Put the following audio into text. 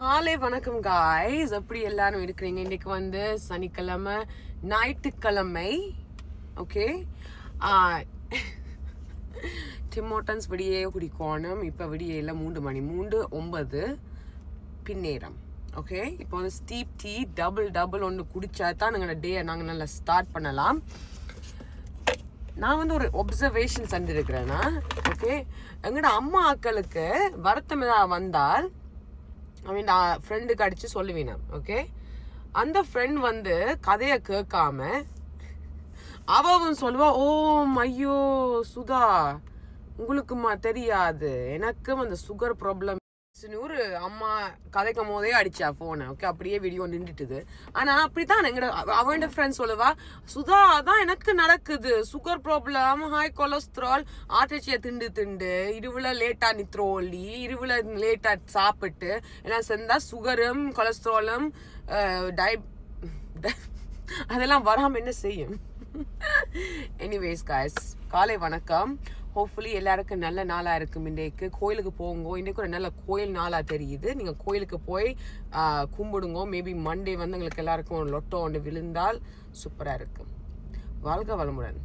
காலை வணக்கம் காய்ஸ், எப்படி எல்லாரும் இருக்கிறீங்க? இன்னைக்கு வந்து சனிக்கிழமை, ஞாயிற்றுக்கிழமை. ஓகே, டிமோட்டன்ஸ் விடியே குடிக்கணும். இப்போ விடியல 3 மணி 3:09 பின்னேரம். ஓகே, இப்போ வந்து ஸ்டீப் டீ டபுள் ஒன்று குடிச்சா தான் எங்களோட டே நாங்கள் நல்லா ஸ்டார்ட் பண்ணலாம். நான் வந்து ஒரு ஒப்சர்வேஷன் செஞ்சிருக்கிறேன்னா, ஓகே, எங்களோட அம்மா ஆக்களுக்கு வருத்தம் ஏதாவது வந்தால் நான் ஃப்ரெண்டுக்கு அடிச்சு சொல்லுவேன். ஓகே, அந்த ஃப்ரெண்ட் வந்து கதையை கேட்காம அவன் சொல்லுவா, ஓ ஐயோ சுதா உங்களுக்குமா தெரியாது, எனக்கும் அந்த சுகர் ப்ராப்ளம். ஒரு அம்மா கதைக்கும் போதே அடிச்சா போனை. ஓகே, அப்படியே வீடியோ நின்றுட்டுது. ஆனா அப்படித்தான் எங்கட அவன் ஃப்ரெண்ட் சொல்லுவா, சுதா அதான் எனக்கு நடக்குது, சுகர் ப்ராப்ளம், ஹை கொலஸ்ட்ரால், ஆட்டிச்சியை திண்டு இருவுல லேட்டா நித்ரோலி, இருவுல லேட்டா சாப்பிட்டு எல்லாம் சேர்ந்தா சுகரும் கொலஸ்ட்ராலும் அதெல்லாம் வராம என்ன செய்யும்? எனிவேஸ் காய்ஸ், காலை வணக்கம். ஹோப்ஃபுல்லி எல்லாருக்கும் நல்ல நாளாக இருக்கும். இன்றைக்கு கோயிலுக்கு போங்க. இன்றைக்கு ஒரு நல்ல கோயில் நாளாக தெரியுது. நீங்கள் கோயிலுக்கு போய் கும்பிடுங்க. மேபி மண்டே வந்து உங்களுக்கு எல்லாருக்கும் ஒரு லொட்டோ ஒன்று விழுந்தால் சூப்பராக இருக்கும். வாழ்க வளமுடன்.